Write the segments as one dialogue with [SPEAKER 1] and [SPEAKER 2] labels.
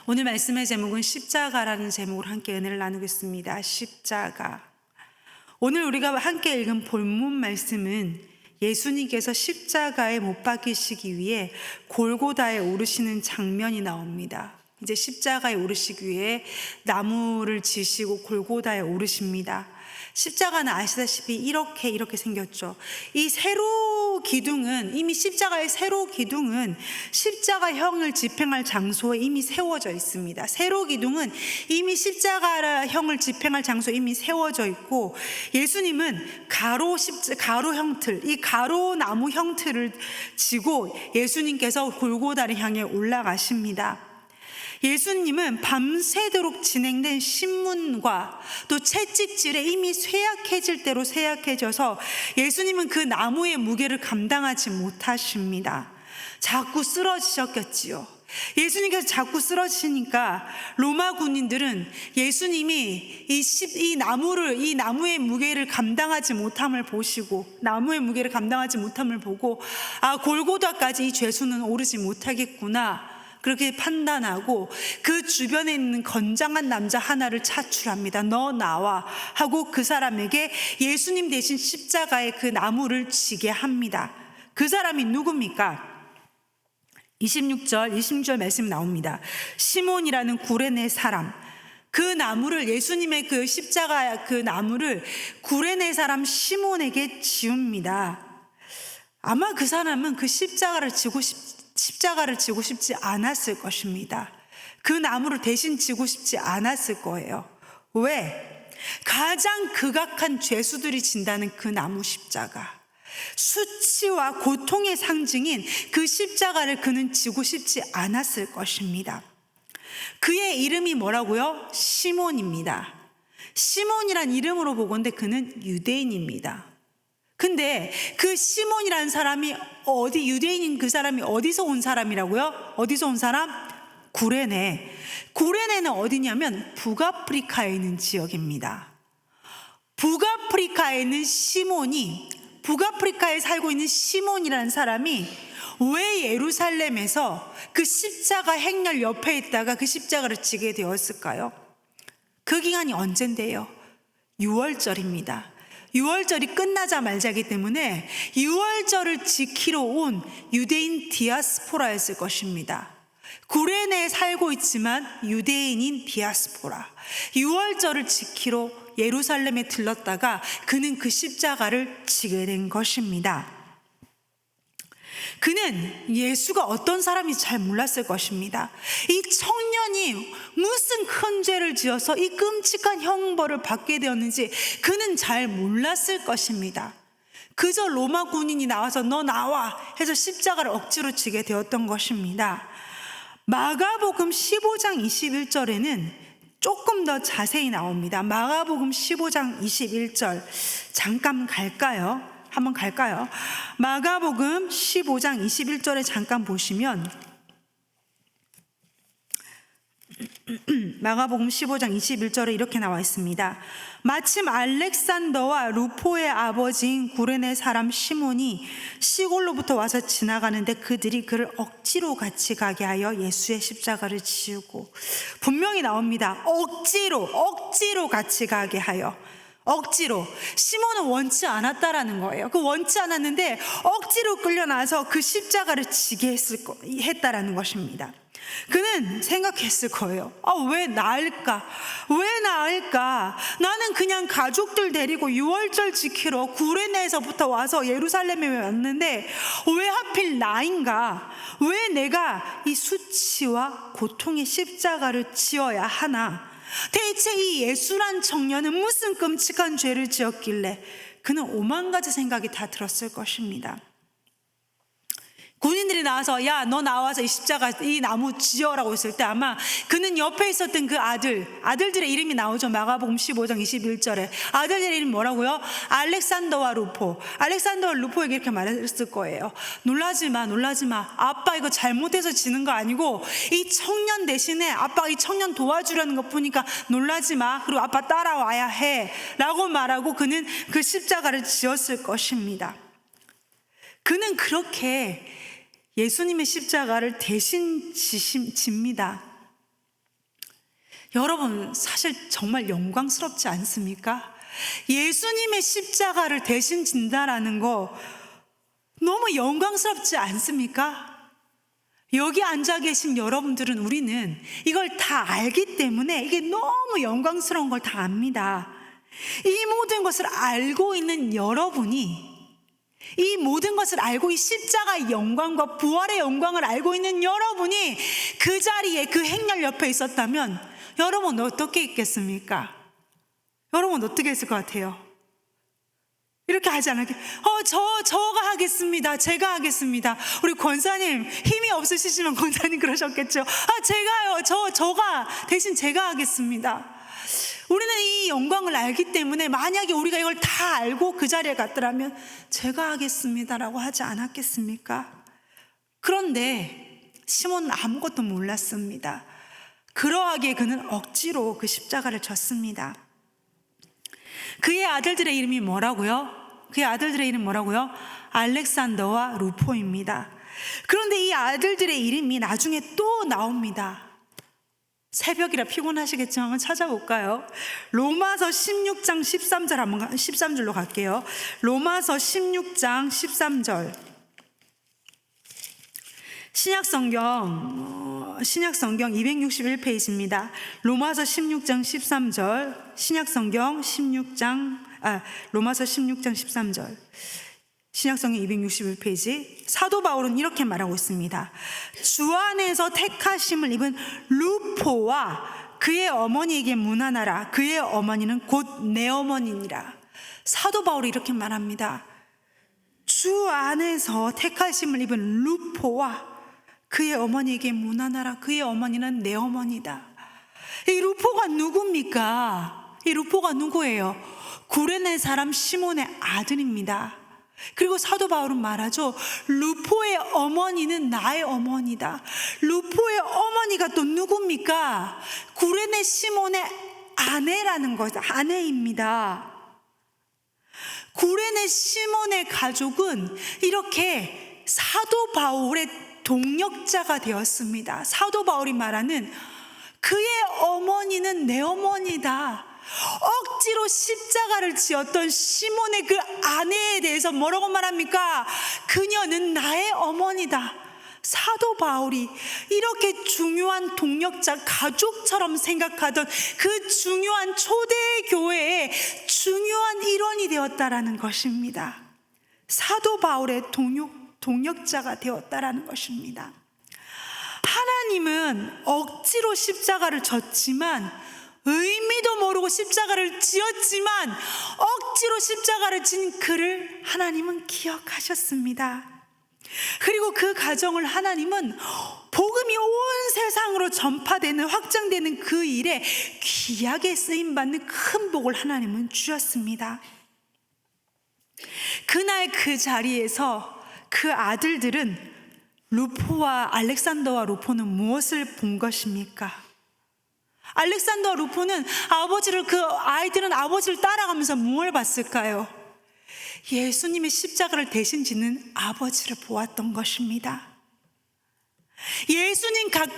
[SPEAKER 1] 오늘 말씀의 제목은 십자가라는 제목으로 함께 은혜를 나누겠습니다. 십자가. 오늘 우리가 함께 읽은 본문 말씀은 예수님께서 십자가에 못 박히시기 위해 골고다에 오르시는 장면이 나옵니다. 이제 십자가에 오르시기 위해 나무를 지시고 골고다에 오르십니다. 십자가는 아시다시피 이렇게 생겼죠. 이 세로 기둥은 이미 십자가의 세로 기둥은 십자가형을 집행할 장소에 이미 세워져 있습니다. 세로 기둥은 이미 십자가형을 집행할 장소에 이미 세워져 있고, 예수님은 가로 형틀, 이 가로 나무 형틀을 지고 예수님께서 골고다를 향해 올라가십니다. 예수님은 밤새도록 진행된 신문과 또 채찍질에 이미 쇠약해질 대로 쇠약해져서 예수님은 그 나무의 무게를 감당하지 못하십니다. 자꾸 쓰러지셨겠지요. 예수님께서 자꾸 쓰러지시니까 로마 군인들은 예수님이 이 나무의 무게를 감당하지 못함을 보시고, 골고다까지 이 죄수는 오르지 못하겠구나, 그렇게 판단하고 그 주변에 있는 건장한 남자 하나를 차출합니다. 너 나와 하고 그 사람에게 예수님 대신 십자가에 그 나무를 지게 합니다. 그 사람이 누굽니까? 26절 말씀 나옵니다. 시몬이라는 구레네 사람, 그 나무를, 예수님의 그 십자가 그 나무를 구레네 사람 시몬에게 지웁니다. 아마 그 사람은 그 십자가를 지고 싶지 않았을 것입니다. 그 나무를 대신 지고 싶지 않았을 거예요. 왜? 가장 극악한 죄수들이 진다는 그 나무 십자가, 수치와 고통의 상징인 그 십자가를 그는 지고 싶지 않았을 것입니다. 그의 이름이 뭐라고요? 시몬입니다. 시몬이란 이름으로 보건대 그는 유대인입니다. 근데 그 시몬이라는 사람이 유대인인 그 사람이 어디서 온 사람이라고요? 어디서 온 사람? 구레네. 구레네는 어디냐면 북아프리카에 있는 지역입니다. 북아프리카에 살고 있는 시몬이라는 사람이 왜 예루살렘에서 그 십자가 행렬 옆에 있다가 그 십자가를 지게 되었을까요? 그 기간이 언젠데요? 6월절입니다. 6월절이 끝나자마자이기 때문에 6월절을 지키러 온 유대인 디아스포라였을 것입니다. 구레네에 살고 있지만 유대인인 디아스포라, 6월절을 지키러 예루살렘에 들렀다가 그는 그 십자가를 지게 된 것입니다. 그는 예수가 어떤 사람인지 잘 몰랐을 것입니다. 이 청년이 무슨 큰 죄를 지어서 이 끔찍한 형벌을 받게 되었는지 그는 잘 몰랐을 것입니다. 그저 로마 군인이 나와서 너 나와 해서 십자가를 억지로 지게 되었던 것입니다. 마가복음 15장 21절에는 조금 더 자세히 나옵니다. 마가복음 15장 21절 한번 갈까요? 마가복음 15장 21절에 잠깐 보시면, 마가복음 15장 21절에 이렇게 나와 있습니다. 마침 알렉산더와 루포의 아버지인 구레네 사람 시몬이 시골로부터 와서 지나가는데 그들이 그를 억지로 같이 가게 하여 예수의 십자가를 지우고, 분명히 나옵니다. 억지로 같이 가게 하여. 억지로. 시몬은 원치 않았다라는 거예요. 그 원치 않았는데 억지로 끌려나와서 그 십자가를 지게 했다라는 것입니다. 그는 생각했을 거예요. 왜 나을까? 나는 그냥 가족들 데리고 6월절 지키러 구레네에서부터 와서 예루살렘에 왔는데 왜 하필 나인가? 왜 내가 이 수치와 고통의 십자가를 지어야 하나? 대체 이 예수란 청년은 무슨 끔찍한 죄를 지었길래? 그는 오만 가지 생각이 다 들었을 것입니다. 군인들이 나와서 야, 너 나와서 이 나무 지어라고 했을 때 아마 그는 옆에 있었던 그 아들들의 이름이 나오죠. 마가복음 15장 21절에 아들들의 이름이 뭐라고요? 알렉산더와 루포에게 이렇게 말했을 거예요. 놀라지 마. 아빠 이거 잘못해서 지는 거 아니고 이 청년 대신에 아빠가 이 청년 도와주려는 거 보니까 놀라지 마. 그리고 아빠 따라와야 해 라고 말하고 그는 그 십자가를 지었을 것입니다. 그는 그렇게 예수님의 십자가를 대신 집니다. 여러분, 사실 정말 영광스럽지 않습니까? 예수님의 십자가를 대신 진다라는 거 너무 영광스럽지 않습니까? 여기 앉아 계신 여러분들은, 우리는 이걸 다 알기 때문에 이게 너무 영광스러운 걸 다 압니다. 이 모든 것을 알고 있는 여러분이, 이 모든 것을 알고 이 십자가의 영광과 부활의 영광을 알고 있는 여러분이 그 자리에, 그 행렬 옆에 있었다면 여러분 어떻게 있겠습니까? 여러분 어떻게 했을 것 같아요? 이렇게 하지 않을게. 저가 하겠습니다. 제가 하겠습니다. 우리 권사님 힘이 없으시지만 권사님 그러셨겠죠. 제가요. 저가 대신 제가 하겠습니다. 우리는 이 영광을 알기 때문에 만약에 우리가 이걸 다 알고 그 자리에 갔더라면 제가 하겠습니다라고 하지 않았겠습니까? 그런데 시몬은 아무것도 몰랐습니다. 그러하기에 그는 억지로 그 십자가를 졌습니다. 그의 아들들의 이름이 뭐라고요? 그의 아들들의 이름 뭐라고요? 알렉산더와 루포입니다. 그런데 이 아들들의 이름이 나중에 또 나옵니다. 새벽이라 피곤하시겠지만 한번 찾아볼까요? 로마서 16장 13절 한번 13절로 갈게요. 로마서 16장 13절. 신약성경 261페이지입니다. 로마서 16장 13절. 신약성경 로마서 16장 13절. 신약성경 261페이지. 사도 바울은 이렇게 말하고 있습니다. 주 안에서 택하심을 입은 루포와 그의 어머니에게 문안하라. 그의 어머니는 곧 내 어머니니라. 사도 바울이 이렇게 말합니다. 주 안에서 택하심을 입은 루포와 그의 어머니에게 문안하라. 그의 어머니는 내 어머니다. 이 루포가 누굽니까? 이 루포가 누구예요? 구레네 사람 시몬의 아들입니다. 그리고 사도 바울은 말하죠. 루포의 어머니는 나의 어머니다. 루포의 어머니가 또 누굽니까? 구레네 시몬의 아내라는 거죠. 아내입니다. 구레네 시몬의 가족은 이렇게 사도 바울의 동역자가 되었습니다. 사도 바울이 말하는 그의 어머니는 내 어머니다. 억지로 십자가를 지었던 시몬의 그 아내에 대해서 뭐라고 말합니까? 그녀는 나의 어머니다. 사도 바울이 이렇게 중요한 동역자, 가족처럼 생각하던 그 중요한 초대교회의 중요한 일원이 되었다라는 것입니다. 사도 바울의 동역자가 되었다라는 것입니다. 하나님은 억지로 십자가를 졌지만, 의미도 모르고 십자가를 지었지만 억지로 십자가를 진 그를 하나님은 기억하셨습니다. 그리고 그 가정을 하나님은 복음이 온 세상으로 전파되는, 확장되는 그 일에 귀하게 쓰임받는 큰 복을 하나님은 주셨습니다. 그날 그 자리에서 그 아들들은, 루포와 알렉산더와 루포는 무엇을 본 것입니까? 알렉산더와 루포는 그 아이들은 아버지를 따라가면서 무엇을 봤을까요? 예수님의 십자가를 대신 지는 아버지를 보았던 것입니다. 예수님 가장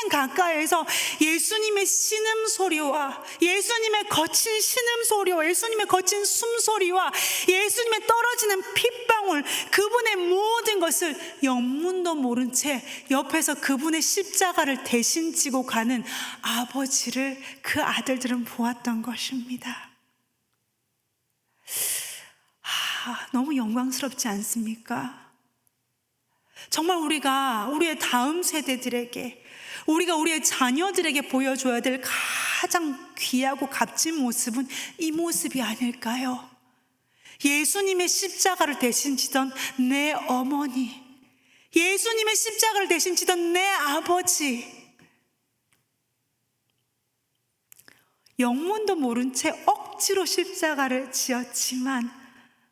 [SPEAKER 1] 가까이에서 예수님의 신음소리와 예수님의 거친 신음소리와 예수님의 거친 숨소리와 예수님의 떨어지는 핏방울, 그분의 모든 것을 영문도 모른 채 옆에서 그분의 십자가를 대신 지고 가는 아버지를 그 아들들은 보았던 것입니다. 너무 영광스럽지 않습니까? 정말 우리가 우리의 다음 세대들에게, 우리가 우리의 자녀들에게 보여줘야 될 가장 귀하고 값진 모습은 이 모습이 아닐까요? 예수님의 십자가를 대신 지던 내 어머니, 예수님의 십자가를 대신 지던 내 아버지, 영문도 모른 채 억지로 십자가를 지었지만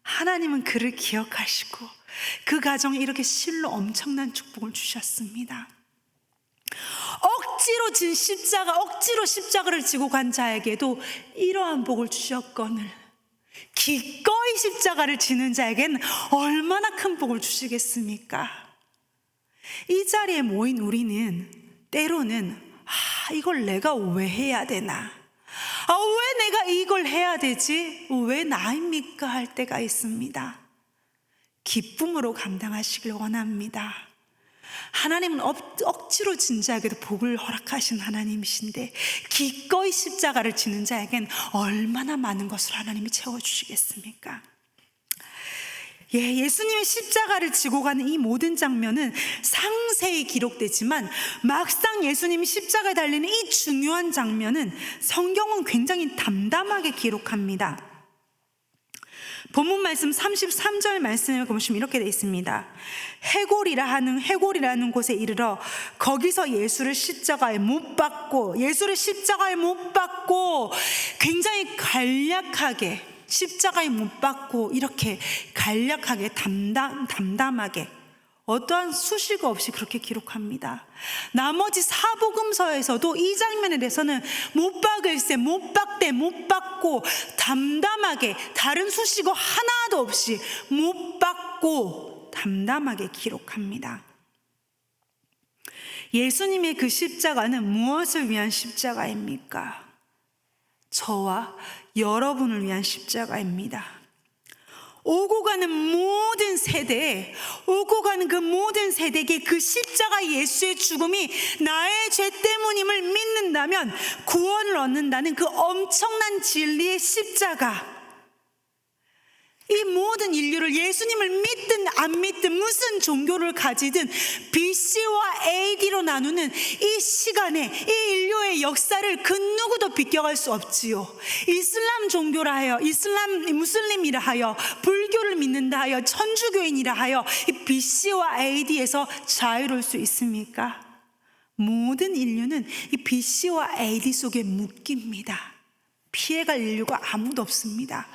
[SPEAKER 1] 하나님은 그를 기억하시고 그 가정에 이렇게 실로 엄청난 축복을 주셨습니다. 억지로 진 십자가, 억지로 십자가를 지고 간 자에게도 이러한 복을 주셨거늘 기꺼이 십자가를 지는 자에게는 얼마나 큰 복을 주시겠습니까? 이 자리에 모인 우리는 때로는 이걸 내가 왜 해야 되나? 왜 내가 이걸 해야 되지? 왜 나입니까? 할 때가 있습니다. 기쁨으로 감당하시길 원합니다. 하나님은 억지로 진 자에게도 복을 허락하신 하나님이신데 기꺼이 십자가를 지는 자에겐 얼마나 많은 것을 하나님이 채워주시겠습니까? 예수님이 십자가를 지고 가는 이 모든 장면은 상세히 기록되지만 막상 예수님이 십자가에 달리는 이 중요한 장면은 성경은 굉장히 담담하게 기록합니다. 본문 말씀 33절 말씀을 보시면 이렇게 되어 있습니다. 해골이라는 곳에 이르러 거기서 예수를 십자가에 못 박고 굉장히 간략하게 십자가에 못 박고 이렇게 간략하게 담담하게 어떠한 수식어 없이 그렇게 기록합니다. 나머지 사복음서에서도 이 장면에 대해서는 못 박을세, 못 박고 담담하게 다른 수식어 하나도 없이 못 박고 담담하게 기록합니다. 예수님의 그 십자가는 무엇을 위한 십자가입니까? 저와 여러분을 위한 십자가입니다. 오고 가는 그 모든 세대에게 그 십자가 예수의 죽음이 나의 죄 때문임을 믿는다면 구원을 얻는다는 그 엄청난 진리의 십자가, 이 모든 인류를 예수님을 믿든 안 믿든 무슨 종교를 가지든 BC와 AD로 나누는 이 시간에 이 인류의 역사를 그 누구도 비껴갈 수 없지요. 이슬람 종교라 하여, 무슬림이라 하여, 불교를 믿는다 하여, 천주교인이라 하여 이 BC와 AD에서 자유로울 수 있습니까? 모든 인류는 이 BC와 AD 속에 묶입니다. 피해갈 인류가 아무도 없습니다.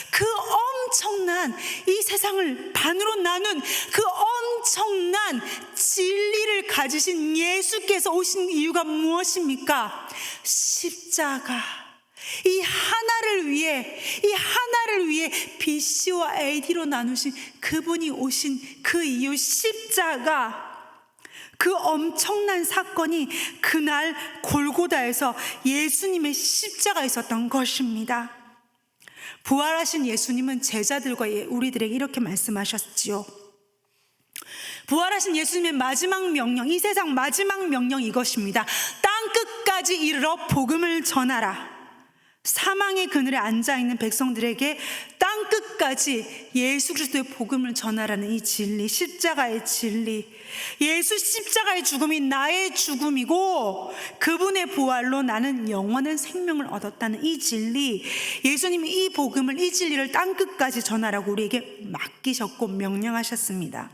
[SPEAKER 1] 그 엄청난 이 세상을 반으로 나눈 그 엄청난 진리를 가지신 예수께서 오신 이유가 무엇입니까? 십자가. 이 하나를 위해 BC와 AD로 나누신 그분이 오신 그 이유, 십자가. 그 엄청난 사건이 그날 골고다에서 예수님의 십자가에 있었던 것입니다. 부활하신 예수님은 제자들과 우리들에게 이렇게 말씀하셨지요. 부활하신 예수님의 마지막 명령, 이 세상 마지막 명령 이것입니다. 땅 끝까지 이르러 복음을 전하라. 사망의 그늘에 앉아있는 백성들에게 땅 끝까지 예수 그리스도의 복음을 전하라는 이 진리, 십자가의 진리. 예수 십자가의 죽음이 나의 죽음이고 그분의 부활로 나는 영원한 생명을 얻었다는 이 진리, 예수님이 이 복음을, 이 진리를 땅 끝까지 전하라고 우리에게 맡기셨고 명령하셨습니다.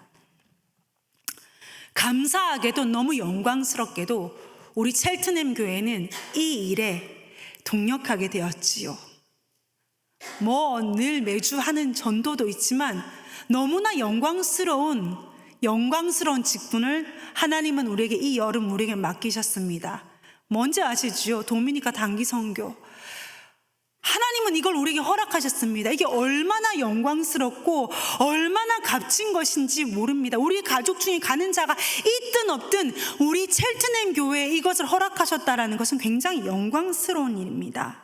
[SPEAKER 1] 감사하게도 너무 영광스럽게도 우리 첼트넘 교회는 이 일에 동력하게 되었지요. 늘 매주 하는 전도도 있지만 너무나 영광스러운 직분을 하나님은 우리에게 이 여름 우리에게 맡기셨습니다. 뭔지 아시죠? 도미니카 단기 선교. 하나님은 이걸 우리에게 허락하셨습니다. 이게 얼마나 영광스럽고 얼마나 값진 것인지 모릅니다. 우리 가족 중에 가는 자가 있든 없든 우리 첼트넘 교회에 이것을 허락하셨다라는 것은 굉장히 영광스러운 일입니다.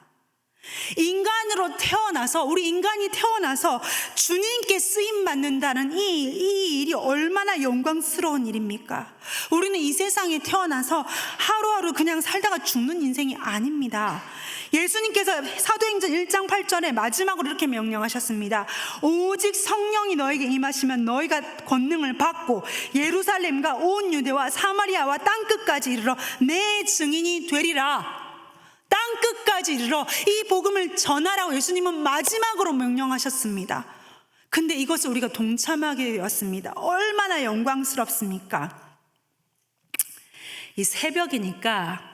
[SPEAKER 1] 우리 인간이 태어나서 주님께 쓰임 받는다는 이 일이 얼마나 영광스러운 일입니까? 우리는 이 세상에 태어나서 하루하루 그냥 살다가 죽는 인생이 아닙니다. 예수님께서 사도행전 1장 8절에 마지막으로 이렇게 명령하셨습니다. 오직 성령이 너에게 임하시면 너희가 권능을 받고 예루살렘과 온 유대와 사마리아와 땅끝까지 이르러 내 증인이 되리라. 땅끝까지 이르러 이 복음을 전하라고 예수님은 마지막으로 명령하셨습니다. 근데 이것을 우리가 동참하게 되었습니다. 얼마나 영광스럽습니까? 이 새벽이니까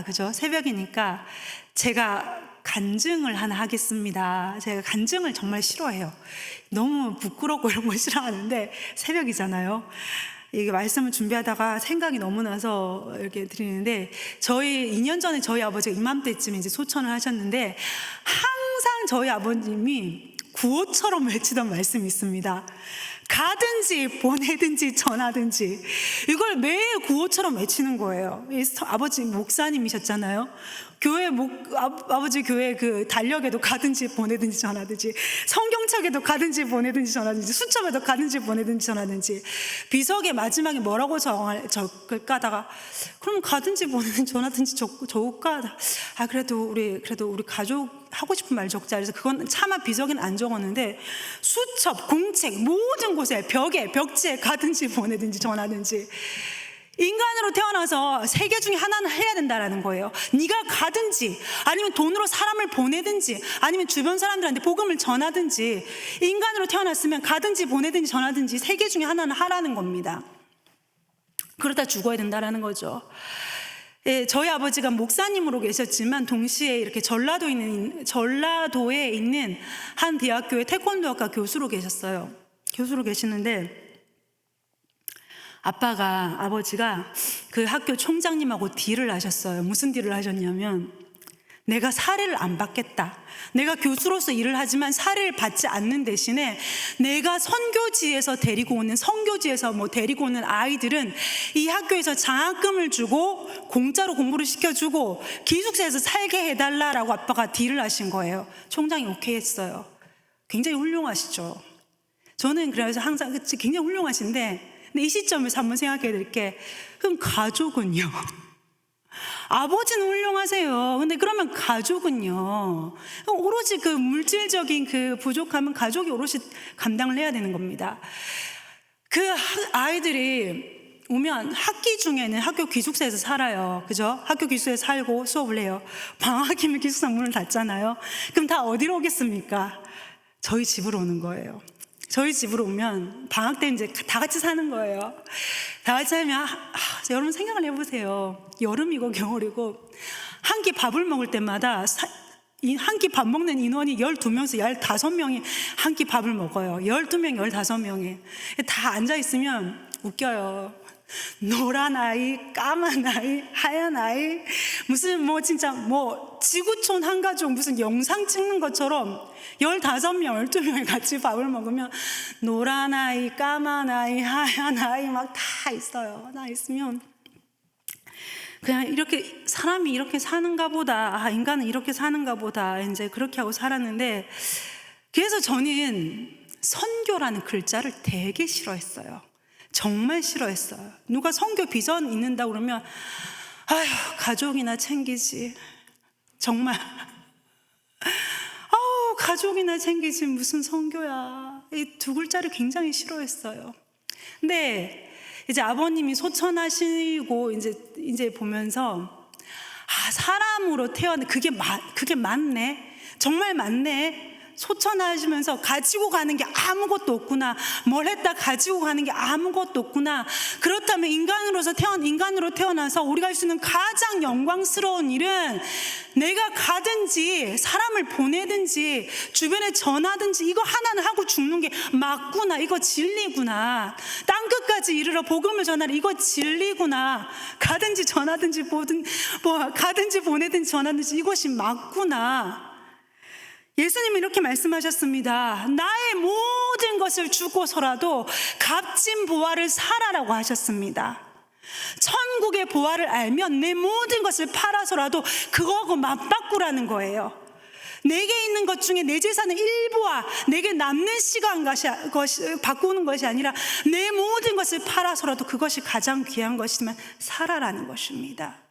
[SPEAKER 1] 그죠? 새벽이니까 제가 간증을 하나 하겠습니다. 제가 간증을 정말 싫어해요. 너무 부끄럽고 이런 거 싫어하는데 새벽이잖아요. 이게 말씀을 준비하다가 생각이 너무 나서 이렇게 드리는데, 2년 전에 저희 아버지가 이맘때쯤에 이제 소천을 하셨는데 항상 저희 아버님이 구호처럼 외치던 말씀이 있습니다. 가든지 보내든지 전하든지, 이걸 매일 구호처럼 외치는 거예요. 아버지 목사님이셨잖아요. 아버지 교회 그 달력에도 가든지 보내든지 전하든지, 성경책에도 가든지 보내든지 전하든지, 수첩에도 가든지 보내든지 전하든지, 비석에 마지막에 뭐라고 적을까 하다가 그럼 가든지 보내든지 전하든지 적을까, 그래도 우리 가족 하고 싶은 말 적자. 그래서 그건 차마 비석에는 안 적었는데, 수첩, 공책 모든 곳에 벽지에 가든지 보내든지 전하든지, 인간으로 태어나서 세 개 중에 하나는 해야 된다라는 거예요. 네가 가든지, 아니면 돈으로 사람을 보내든지, 아니면 주변 사람들한테 복음을 전하든지, 인간으로 태어났으면 가든지 보내든지 전하든지 세 개 중에 하나는 하라는 겁니다. 그러다 죽어야 된다라는 거죠. 예, 저희 아버지가 목사님으로 계셨지만 동시에 이렇게 전라도에 있는 한 대학교의 태권도학과 교수로 계셨어요. 교수로 계시는데, 아버지가 그 학교 총장님하고 딜을 하셨어요. 무슨 딜을 하셨냐면, 내가 사례를 안 받겠다. 내가 교수로서 일을 하지만 사례를 받지 않는 대신에 내가 선교지에서 데리고 오는 아이들은 이 학교에서 장학금을 주고 공짜로 공부를 시켜주고 기숙사에서 살게 해달라라고 아빠가 딜을 하신 거예요. 총장이 오케이 했어요. 굉장히 훌륭하시죠. 저는 그래서 항상 굉장히 훌륭하신데, 근데 이 시점에서 한번 생각해 드릴게, 그럼 가족은요? 아버지는 훌륭하세요. 근데 그러면 가족은요? 오로지 그 물질적인 그 부족함은 가족이 오롯이 감당을 해야 되는 겁니다. 그 아이들이 오면 학기 중에는 학교 기숙사에서 살아요. 그죠? 학교 기숙사에서 살고 수업을 해요. 방학이면 기숙사 문을 닫잖아요. 그럼 다 어디로 오겠습니까? 저희 집으로 오는 거예요. 저희 집으로 오면 방학 때 이제 다 같이 사는 거예요. 다 같이 살면 여러분 생각을 해보세요. 여름이고 겨울이고 한 끼 밥을 먹을 때마다 한 끼 밥 먹는 인원이 12명에서 15명이 한 끼 밥을 먹어요. 12명, 15명이 다 앉아있으면 웃겨요. 노란 아이, 까만 아이, 하얀 아이, 무슨 진짜 지구촌 한 가족 무슨 영상 찍는 것처럼 15명, 12명이 같이 밥을 먹으면 노란 아이, 까만 아이, 하얀 아이 막 다 있어요. 다 있으면 그냥 이렇게 사람이 이렇게 사는가 보다, 인간은 이렇게 사는가 보다, 이제 그렇게 하고 살았는데, 그래서 저는 선교라는 글자를 되게 싫어했어요. 정말 싫어했어요. 누가 선교 비전 있는다고 그러면 가족이나 챙기지. 정말 가족이나 챙기지 무슨 선교야. 이 두 글자를 굉장히 싫어했어요. 근데 이제 아버님이 소천하시고 이제 보면서 사람으로 태어난 그게 맞네. 정말 맞네. 소천하시면서 가지고 가는 게 아무것도 없구나. 뭘 했다 가지고 가는 게 아무것도 없구나. 그렇다면 인간으로 태어나서 우리가 할 수 있는 가장 영광스러운 일은 내가 가든지 사람을 보내든지 주변에 전하든지 이거 하나는 하고 죽는 게 맞구나. 이거 진리구나. 땅끝까지 이르러 복음을 전하라. 이거 진리구나. 가든지 전하든지 가든지 보내든지 전하든지 이것이 맞구나. 예수님은 이렇게 말씀하셨습니다. 나의 모든 것을 주고서라도 값진 보화를 사라라고 하셨습니다. 천국의 보화를 알면 내 모든 것을 팔아서라도 그거하고 맞바꾸라는 거예요. 내게 있는 것 중에 내 재산의 일부와 내게 남는 시간 바꾸는 것이 아니라 내 모든 것을 팔아서라도 그것이 가장 귀한 것이지만 사라라는 것입니다.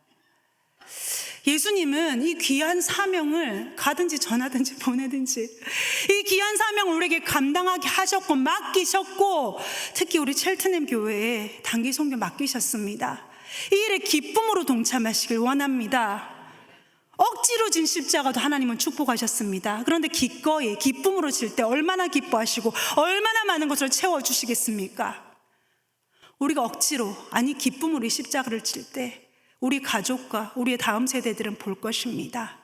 [SPEAKER 1] 예수님은 이 귀한 사명을 가든지 전하든지 보내든지 이 귀한 사명을 우리에게 감당하게 하셨고 맡기셨고, 특히 우리 첼트넴 교회에 단기 선교 맡기셨습니다. 이 일에 기쁨으로 동참하시길 원합니다. 억지로 진 십자가도 하나님은 축복하셨습니다. 그런데 기꺼이 기쁨으로 질 때 얼마나 기뻐하시고 얼마나 많은 것을 채워주시겠습니까? 우리가 억지로 기쁨으로 이 십자가를 질 때 우리 가족과 우리의 다음 세대들은 볼 것입니다.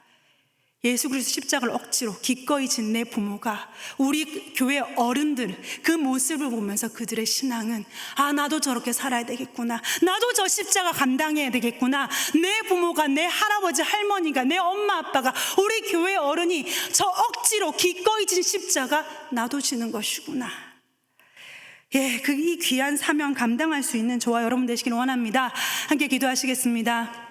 [SPEAKER 1] 예수 그리스도 십자가를 억지로 기꺼이 진 내 부모가, 우리 교회 어른들 그 모습을 보면서 그들의 신앙은 나도 저렇게 살아야 되겠구나. 나도 저 십자가 감당해야 되겠구나. 내 부모가, 내 할아버지 할머니가, 내 엄마 아빠가, 우리 교회 어른이 저 억지로 기꺼이 진 십자가 나도 지는 것이구나. 이 귀한 사명 감당할 수 있는 저와 여러분 되시길 원합니다. 함께 기도하시겠습니다.